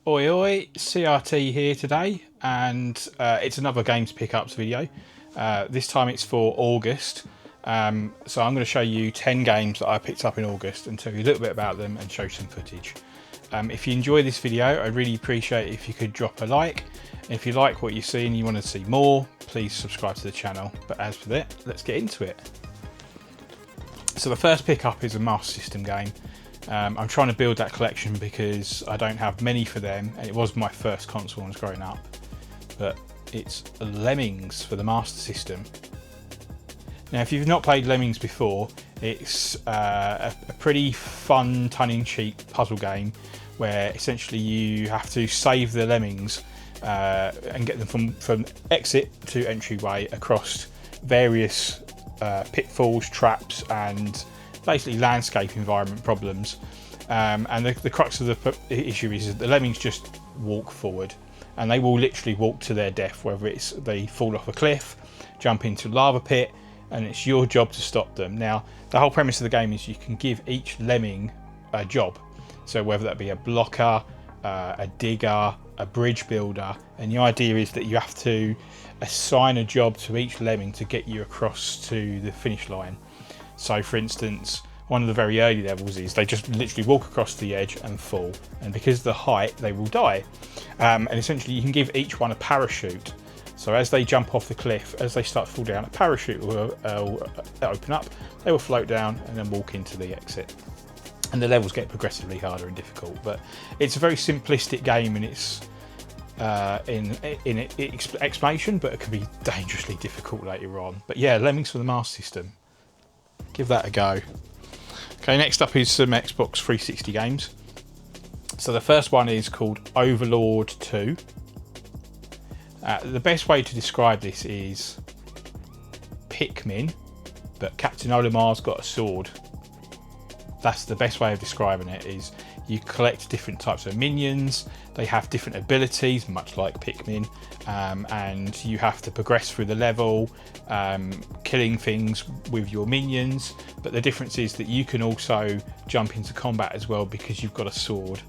Oi oi, CRT here today, and it's another Games Pickups video. This time it's for August, so I'm going to show you 10 games that I picked up in August and tell you a little bit about them and show some footage. If you enjoy this video, I'd really appreciate it if you could drop a like. And if you like what you see and you want to see more, please subscribe to the channel. But as for that, let's get into it. So the first pickup is a Master System game. I'm trying to build that collection because I don't have many for them, and it was my first console when I was growing up. But it's Lemmings for the Master System. Now, if you've not played Lemmings before, it's a pretty fun, tongue-in-cheek puzzle game where essentially you have to save the lemmings and get them from exit to entryway across various pitfalls, traps, and basically landscape environment problems. And the crux of the issue is that the lemmings just walk forward, and they will literally walk to their death, whether it's they fall off a cliff, jump into a lava pit, and it's your job to stop them. Now, the whole premise of the game is you can give each lemming a job. So whether that be a blocker, a digger, a bridge builder, and the idea is that you have to assign a job to each lemming to get you across to the finish line. So for instance, one of the very early levels is they just literally walk across the edge and fall, and because of the height they will die. And essentially you can give each one a parachute. So as they jump off the cliff, as they start to fall down, a parachute will open up, they will float down and then walk into the exit. And the levels get progressively harder and difficult, but it's a very simplistic game in its explanation, but it can be dangerously difficult later on. But yeah, Lemmings for the Master System. Give that a go. Okay, next up is some Xbox 360 games. So the first one is called Overlord 2. The best way to describe this is Pikmin, but Captain Olimar's got a sword. That's the best way of describing it. Is you collect different types of minions, they have different abilities, much like Pikmin, and you have to progress through the level, killing things with your minions. But the difference is that you can also jump into combat as well because you've got a sword.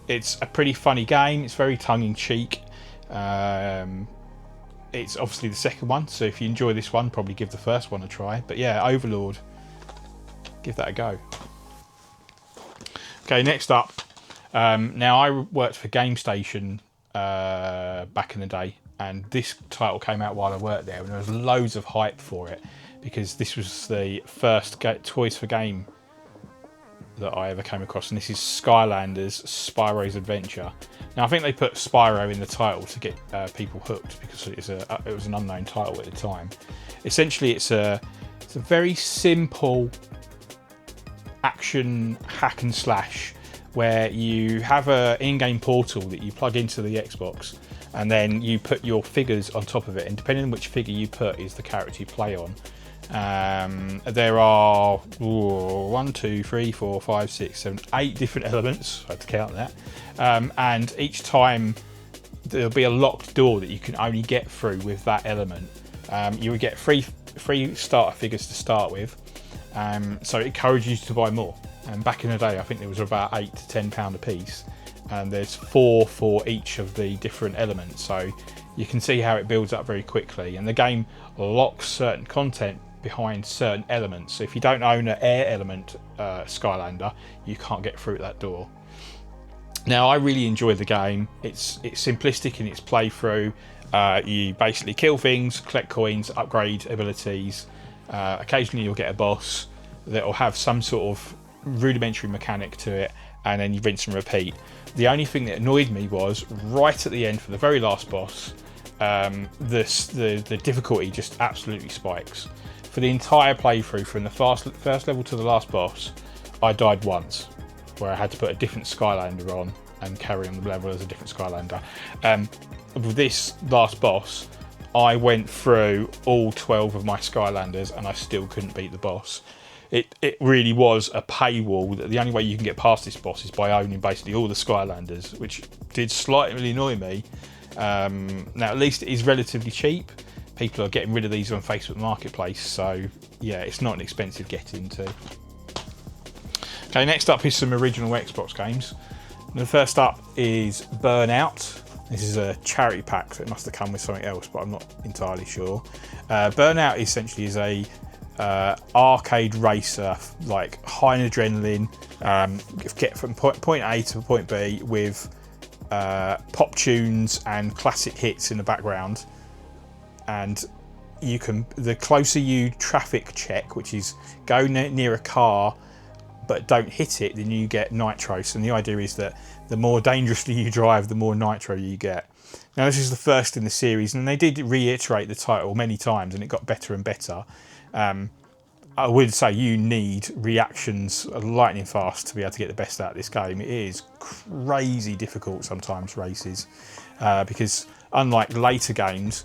It's a pretty funny game, it's very tongue-in-cheek. It's obviously the second one, so if you enjoy this one, probably give the first one a try. But yeah, Overlord, give that a go. Okay, next up. Now, I worked for GameStation back in the day, and this title came out while I worked there, and there was loads of hype for it because this was the first Toys for Game that I ever came across, and this is Skylanders Spyro's Adventure. Now, I think they put Spyro in the title to get people hooked because it was an unknown title at the time. Essentially, it's a very simple action hack and slash where you have an in-game portal that you plug into the Xbox, and then you put your figures on top of it, and depending on which figure you put is the character you play on. There are 1, 2, 3, 4, 5, 6, 7, 8 different elements. I had to count that. And each time there'll be a locked door that you can only get through with that element. You would get free starter figures to start with. So it encourages you to buy more. And back in the day, I think there was about £8 to £10 a piece, and there's 4 for each of the different elements. So you can see how it builds up very quickly. And the game locks certain content behind certain elements. So if you don't own an air element Skylander, you can't get through that door. Now, I really enjoy the game. It's simplistic in its playthrough. You basically kill things, collect coins, upgrade abilities. Occasionally you'll get a boss that will have some sort of rudimentary mechanic to it, and then you rinse and repeat. The only thing that annoyed me was right at the end for the very last boss, the difficulty just absolutely spikes. For the entire playthrough, from the first level to the last boss, I died once, where I had to put a different Skylander on and carry on the level as a different Skylander. With this last boss, I went through all 12 of my Skylanders and I still couldn't beat the boss. It really was a paywall. That the only way you can get past this boss is by owning basically all the Skylanders, which did slightly annoy me. Now, at least it is relatively cheap. People are getting rid of these on Facebook Marketplace, so yeah, it's not an expensive get into. Okay, next up is some original Xbox games. The first up is Burnout. This is a charity pack, so it must have come with something else, but I'm not entirely sure. Burnout essentially is a arcade racer, like high in adrenaline, get from point A to point B with pop tunes and classic hits in the background. And you can, the closer you traffic check, which is go near a car but don't hit it, then you get nitros. And the idea is that the more dangerously you drive, the more nitro you get. Now, this is the first in the series, and they did reiterate the title many times, and it got better and better. I would say you need reactions lightning fast to be able to get the best out of this game. It is crazy difficult sometimes, races, because unlike later games,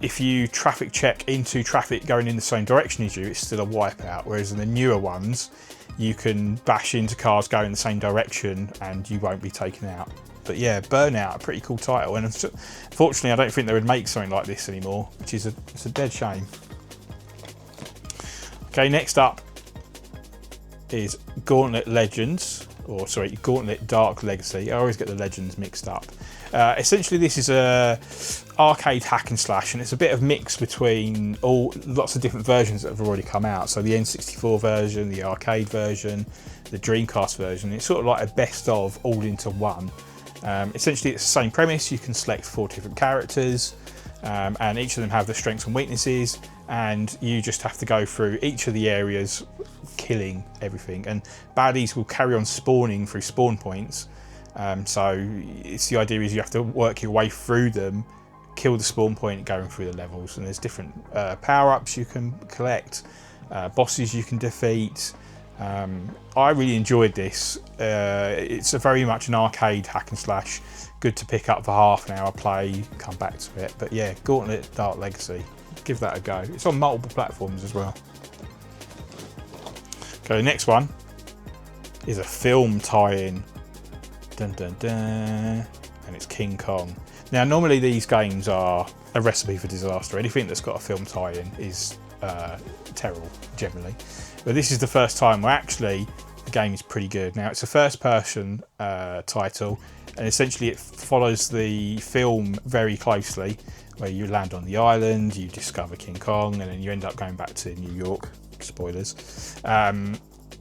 if you traffic check into traffic going in the same direction as you, it's still a wipeout. Whereas in the newer ones, you can bash into cars going the same direction and you won't be taken out. But yeah, Burnout, a pretty cool title. And unfortunately, I don't think they would make something like this anymore, which is it's a dead shame. Okay, next up is Gauntlet Legends, or sorry, Gauntlet Dark Legacy. I always get the Legends mixed up. Essentially, this is a arcade hack and slash, and it's a bit of mix between lots of different versions that have already come out. So the N64 version, the arcade version, the Dreamcast version. It's sort of like a best of all into one. Essentially, it's the same premise. You can select 4 different characters, and each of them have their strengths and weaknesses, and you just have to go through each of the areas killing everything, and baddies will carry on spawning through spawn points. So it's the idea is you have to work your way through them, kill the spawn point, going through the levels, and there's different power-ups you can collect, bosses you can defeat. I really enjoyed this. It's very much an arcade hack and slash, good to pick up for half an hour play, come back to it. But yeah, Gauntlet Dark Legacy, give that a go. It's on multiple platforms as well. Okay, the next one is a film tie-in. Dun dun dun, and it's King Kong. Now, normally these games are a recipe for disaster. Anything that's got a film tie-in is terrible, generally. But this is the first time where actually the game is pretty good. Now, it's a first-person title, and essentially it follows the film very closely, where you land on the island, you discover King Kong, and then you end up going back to New York. Spoilers.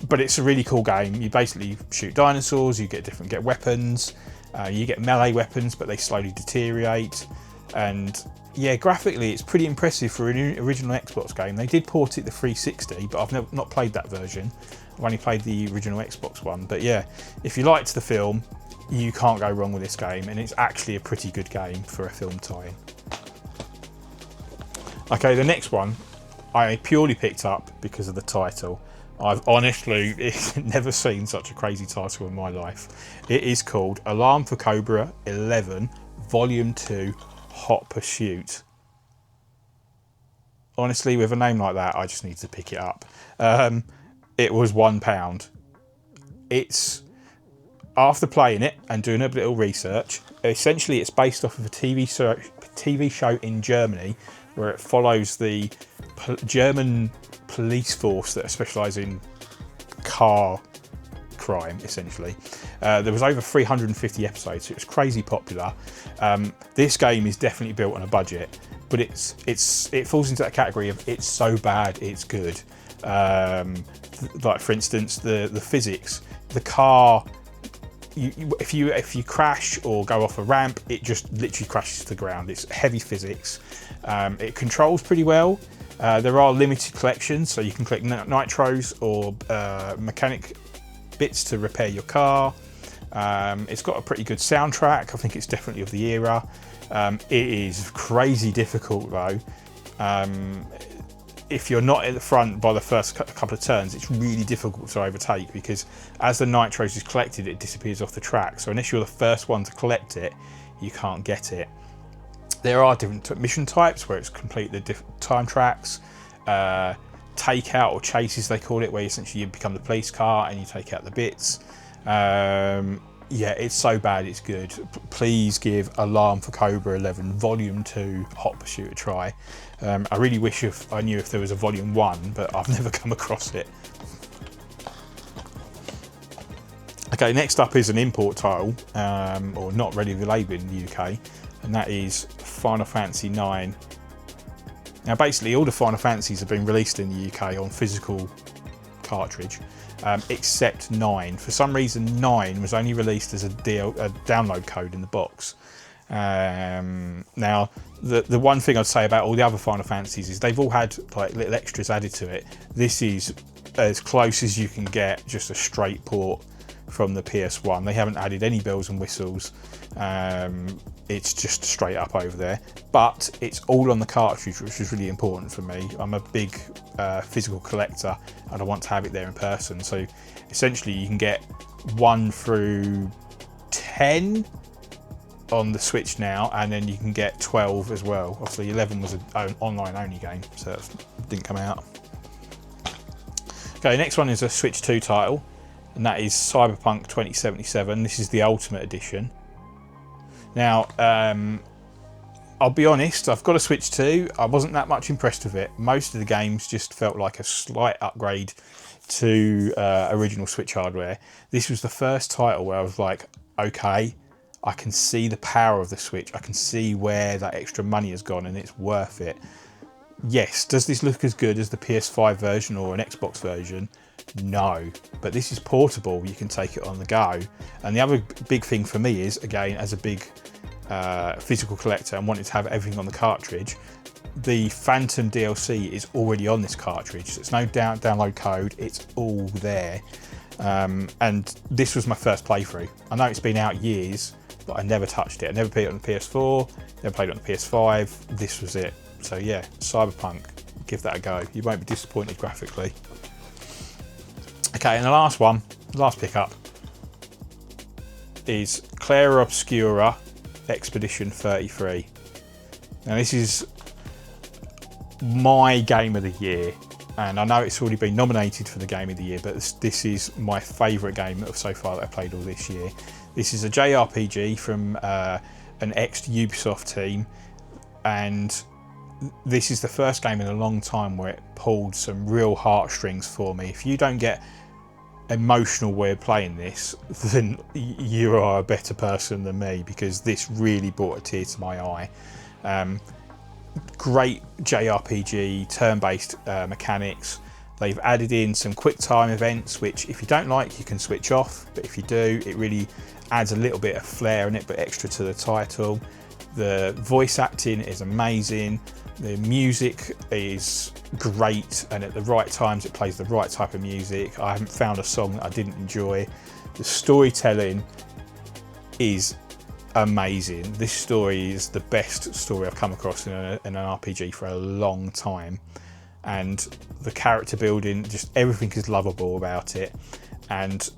But it's a really cool game. You basically shoot dinosaurs, you get weapons, you get melee weapons, but they slowly deteriorate. And yeah, graphically, it's pretty impressive for an original Xbox game. They did port it to 360, but I've not played that version. I've only played the original Xbox one. But yeah, if you liked the film, you can't go wrong with this game, and it's actually a pretty good game for a film tie-in. Okay, the next one I purely picked up because of the title. I've honestly never seen such a crazy title in my life. It is called Alarm for Cobra 11 Volume 2 Hot Pursuit. Honestly, with a name like that, I just need to pick it up. It was £1. It's, after playing it and doing a little research, essentially it's based off of a TV show in Germany, where it follows the German police force that specialise in car crime, essentially. There was over 350 episodes, so it was crazy popular. This game is definitely built on a budget, but it falls into that category of it's so bad it's good. Like for instance, the physics, the car. If you crash or go off a ramp, it just literally crashes to the ground. It's heavy physics. It controls pretty well. There are limited collections, so you can collect nitros or mechanic bits to repair your car. It's got a pretty good soundtrack. I think it's definitely of the era. It is crazy difficult though. If you're not at the front by the first couple of turns, it's really difficult to overtake, because as the nitros is collected, it disappears off the track. So unless you're the first one to collect it, you can't get it. There are different mission types where it's complete the different time tracks, takeout or chases they call it, where essentially you become the police car and you take out the bits. Yeah, it's so bad it's good. Please give Alarm for Cobra 11 Volume 2 Hot Pursuit a try. I really wish I knew if there was a Volume 1, but I've never come across it. Okay, next up is an import title, or not ready for label in the UK, and that is Final Fantasy IX. Now basically all the Final Fantasies have been released in the UK on physical cartridge, except 9. For some reason 9 was only released as a download code in the box. Now the one thing I'd say about all the other Final Fantasies is they've all had like little extras added to it. This is as close as you can get, just a straight port from the PS1. They haven't added any bells and whistles. It's just straight up over there, but it's all on the cartridge, which is really important for me. I'm a big physical collector and I want to have it there in person. So essentially you can get 1 through 10 on the Switch now, and then you can get 12 as well. Obviously 11 was an online only game, so that didn't come out. Okay, next one is a Switch 2 title, and that is Cyberpunk 2077. This is the Ultimate Edition. Now, I'll be honest, I've got a Switch 2. I wasn't that much impressed with it. Most of the games just felt like a slight upgrade to original Switch hardware. This was the first title where I was like, okay, I can see the power of the Switch. I can see where that extra money has gone and it's worth it. Yes, does this look as good as the PS5 version or an Xbox version? No, but this is portable. You can take it on the go. And the other big thing for me is, again, as a big physical collector and wanting to have everything on the cartridge, the Phantom DLC is already on this cartridge. So it's no download code, it's all there. And this was my first playthrough. I know it's been out years, but I never touched it. I never played it on the PS4, never played it on the PS5. This was it. So yeah, Cyberpunk, give that a go. You won't be disappointed graphically. Okay, and the last one, last pickup, is Clair Obscura Expedition 33. Now this is my game of the year, and I know it's already been nominated for the game of the year, but this is my favourite game so far that I've played all this year. This is a JRPG from an ex-Ubisoft team, and this is the first game in a long time where it pulled some real heartstrings for me. If you don't get emotional way of playing this, then you are a better person than me, because this really brought a tear to my eye. Great JRPG, turn-based mechanics. They've added in some quick time events, which if you don't like, you can switch off, but if you do, it really adds a little bit of flair in it, but extra to the title. The voice acting is amazing. The music is great, and at the right times it plays the right type of music. I haven't found a song that I didn't enjoy. The storytelling is amazing. This story is the best story I've come across in an RPG for a long time, and the character building, just everything is lovable about it. And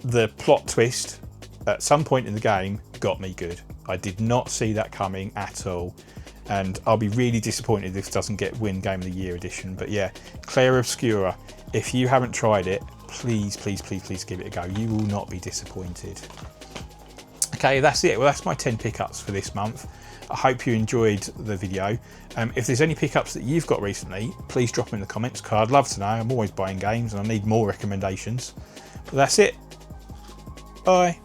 the plot twist at some point in the game got me good. I did not see that coming at all, and I'll be really disappointed if this doesn't win Game of the Year edition. But yeah, Clair Obscura, if you haven't tried it, please, please, please, please give it a go. You will not be disappointed. Okay, that's it. Well, that's my 10 pickups for this month. I hope you enjoyed the video. If there's any pickups that you've got recently, please drop them in the comments, because I'd love to know. I'm always buying games and I need more recommendations. But that's it. Bye.